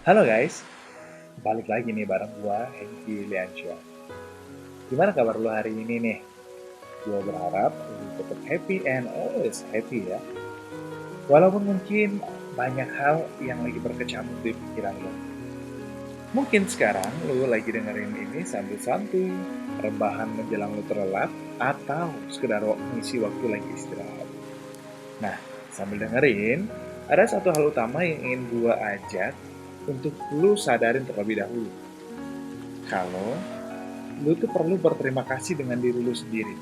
Halo guys, balik lagi nih bareng gua, Hengki Liansyah. Gimana kabar lu hari ini nih? Gua berharap lu tetap happy and always happy ya. Walaupun mungkin banyak hal yang lagi berkecamuk di pikiran lu. Mungkin sekarang lu lagi dengerin ini sambil santuy, rebahan menjelang lu terlelap, atau sekedar ngisi waktu lagi istirahat. Nah, sambil dengerin, ada satu hal utama yang ingin gua ajak untuk lu sadarin terlebih dahulu. Kalau lu tuh perlu berterima kasih dengan diri lu sendiri.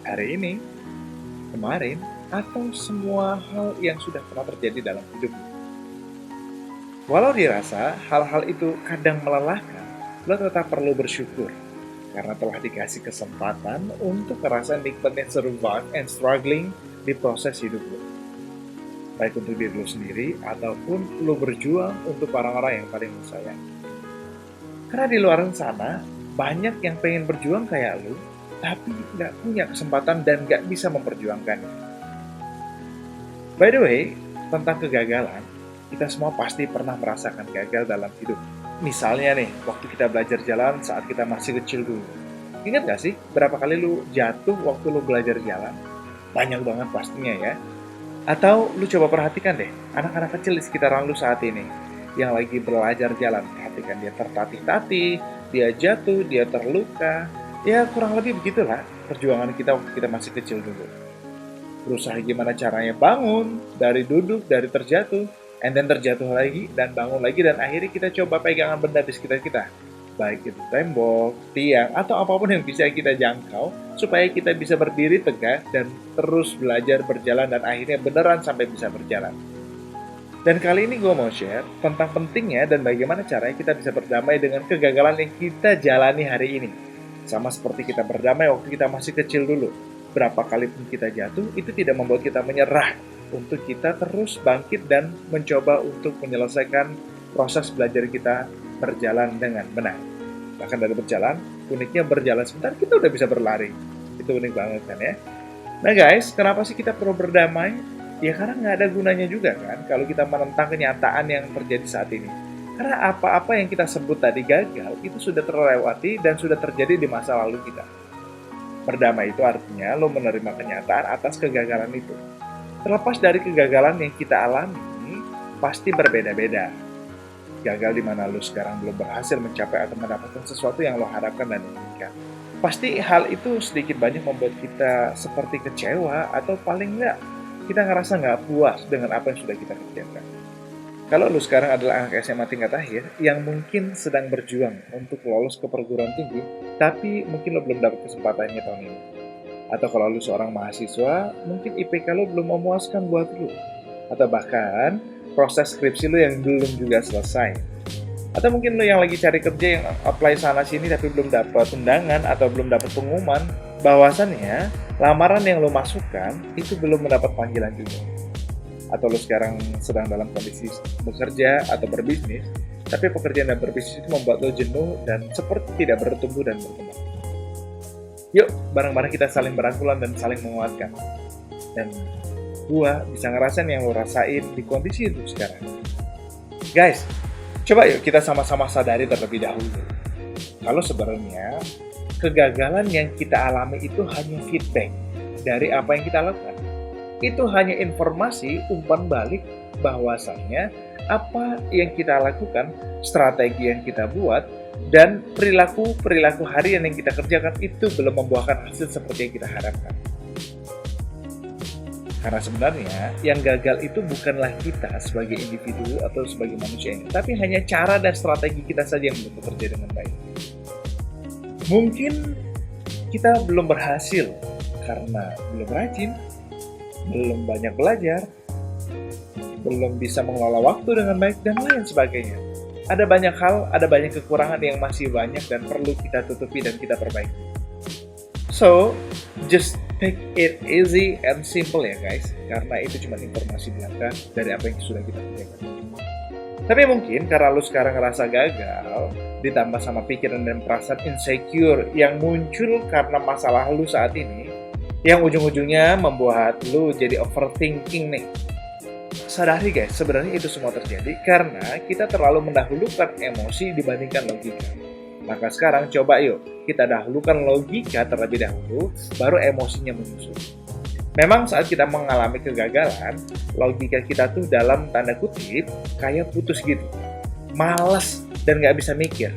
Hari ini, kemarin, atau semua hal yang sudah pernah terjadi dalam hidup lu. Walau dirasa hal-hal itu kadang melelahkan, lu tetap perlu bersyukur. Karena telah dikasih kesempatan untuk ngerasain nikmatnya survive and struggling di proses hidup lu. Baik untuk diri lu sendiri, ataupun lu berjuang untuk orang-orang yang paling lu sayang. Karena di luar sana, banyak yang pengen berjuang kayak lu, tapi nggak punya kesempatan dan nggak bisa memperjuangkannya. By the way, tentang kegagalan, kita semua pasti pernah merasakan gagal dalam hidup. Misalnya nih, waktu kita belajar jalan saat kita masih kecil dulu. Ingat gak sih, berapa kali lu jatuh waktu lu belajar jalan? Banyak banget pastinya ya. Atau lu coba perhatikan deh, anak-anak kecil di sekitaran lu saat ini yang lagi belajar jalan. Perhatikan dia tertatih-tatih, dia jatuh, dia terluka. Ya kurang lebih begitulah perjuangan kita waktu kita masih kecil dulu. Berusaha gimana caranya bangun, dari duduk, dari terjatuh, and then terjatuh lagi, dan bangun lagi, dan akhirnya kita coba pegangan benda di sekitar kita. Baik itu tembok, tiang, atau apapun yang bisa kita jangkau, supaya kita bisa berdiri tegak dan terus belajar berjalan dan akhirnya beneran sampai bisa berjalan. Dan kali ini gue mau share tentang pentingnya dan bagaimana caranya kita bisa berdamai dengan kegagalan yang kita jalani hari ini. Sama seperti kita berdamai waktu kita masih kecil dulu. Berapa kali pun kita jatuh, itu tidak membuat kita menyerah untuk kita terus bangkit dan mencoba untuk menyelesaikan proses belajar kita berjalan dengan benar. Bahkan dari berjalan, uniknya berjalan sebentar kita udah bisa berlari. Itu unik banget kan ya. Nah guys, kenapa sih kita perlu berdamai? Ya karena nggak ada gunanya juga kan kalau kita menentang kenyataan yang terjadi saat ini. Karena apa-apa yang kita sebut tadi gagal, itu sudah terlewati dan sudah terjadi di masa lalu kita. Berdamai itu artinya lo menerima kenyataan atas kegagalan itu. Terlepas dari kegagalan yang kita alami, pasti berbeda-beda. Gagal di mana lo sekarang belum berhasil mencapai atau mendapatkan sesuatu yang lo harapkan dan inginkan. Pasti hal itu sedikit banyak membuat kita seperti kecewa atau paling nggak kita ngerasa nggak puas dengan apa yang sudah kita kerjakan. Kalau lo sekarang adalah anak SMA tingkat akhir yang mungkin sedang berjuang untuk lolos ke perguruan tinggi, tapi mungkin lo belum dapat kesempatannya tahun ini. Atau kalau lu seorang mahasiswa, mungkin IPK lu belum memuaskan buat lu. Atau bahkan proses skripsi lu yang belum juga selesai. Atau mungkin lu yang lagi cari kerja yang apply sana-sini tapi belum dapat undangan atau belum dapat pengumuman, bahwasannya lamaran yang lu masukkan itu belum mendapat panggilan juga. Atau lu sekarang sedang dalam kondisi bekerja atau berbisnis, tapi pekerjaan dan berbisnis itu membuat lu jenuh dan seperti tidak bertumbuh dan berkembang. Yuk, bareng-bareng kita saling berangkulan dan saling menguatkan. Dan gua bisa ngerasain yang lo rasain di kondisi itu sekarang. Guys, coba yuk kita sama-sama sadari terlebih dahulu. Kalau sebenarnya kegagalan yang kita alami itu hanya feedback dari apa yang kita lakukan. Itu hanya informasi umpan balik bahwasannya apa yang kita lakukan, strategi yang kita buat, dan perilaku harian yang kita kerjakan itu belum membuahkan hasil seperti yang kita harapkan. Karena sebenarnya yang gagal itu bukanlah kita sebagai individu atau sebagai manusia ini, tapi hanya cara dan strategi kita saja yang belum bekerja dengan baik. Mungkin kita belum berhasil karena belum rajin, belum banyak belajar, belum bisa mengelola waktu dengan baik, dan lain sebagainya. Ada banyak hal, ada banyak kekurangan yang masih banyak dan perlu kita tutupi dan kita perbaiki. So, just take it easy and simple ya guys, karena itu cuma informasi belaka dari apa yang sudah kita kerjakan. Tapi mungkin karena lu sekarang ngerasa gagal, ditambah sama pikiran dan perasaan insecure yang muncul karena masalah lu saat ini, Yang ujung-ujungnya membuat lu jadi overthinking nih. Sadari guys, sebenarnya itu semua terjadi karena kita terlalu mendahulukan emosi dibandingkan logika. Maka sekarang coba yuk, kita dahulukan logika terlebih dahulu, baru emosinya menyusul. Memang saat kita mengalami kegagalan, logika kita tuh dalam tanda kutip kayak putus gitu. Males dan nggak bisa mikir.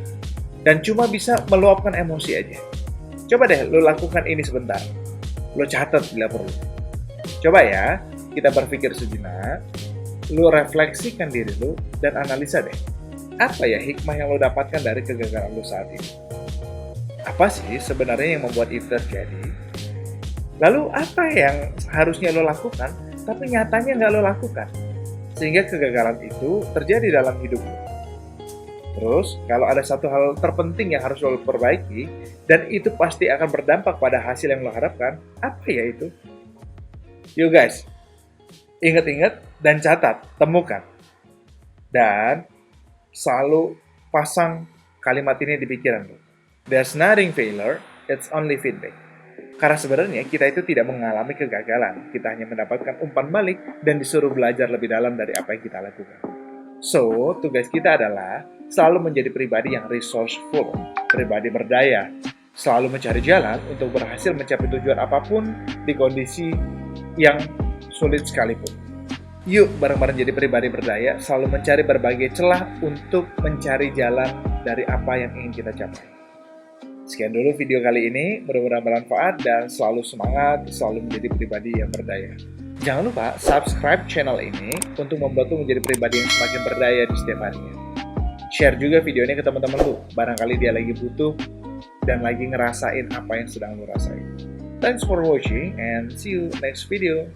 Dan cuma bisa meluapkan emosi aja. Coba deh lo lakukan ini sebentar. Lo catat bila perlu. Coba ya, kita berpikir sejenak, lo refleksikan diri lo, dan analisa deh. Apa ya hikmah yang lo dapatkan dari kegagalan lo saat ini? Apa sih sebenarnya yang membuat itu terjadi? Lalu apa yang harusnya lo lakukan, tapi nyatanya nggak lo lakukan? Sehingga kegagalan itu terjadi dalam hidup lo. Terus, kalau ada satu hal terpenting yang harus lo perbaiki, dan itu pasti akan berdampak pada hasil yang lo harapkan, apa ya itu? Yuk guys, ingat-ingat dan catat, temukan. Dan selalu pasang kalimat ini di pikiran lo. There's nothing failure, it's only feedback. Karena sebenarnya kita itu tidak mengalami kegagalan, kita hanya mendapatkan umpan balik dan disuruh belajar lebih dalam dari apa yang kita lakukan. So, tugas kita adalah selalu menjadi pribadi yang resourceful, pribadi berdaya, selalu mencari jalan untuk berhasil mencapai tujuan apapun di kondisi yang sulit sekalipun. Yuk bareng-bareng jadi pribadi berdaya, selalu mencari berbagai celah untuk mencari jalan dari apa yang ingin kita capai. Sekian dulu video kali ini, mudah-mudahan bermanfaat dan selalu semangat, selalu menjadi pribadi yang berdaya. Jangan lupa subscribe channel ini untuk membantu menjadi pribadi yang semakin berdaya di setiap harinya. Share juga video ini ke teman-teman lu, barangkali dia lagi butuh dan lagi ngerasain apa yang sedang lu rasain. Thanks for watching and see you next video.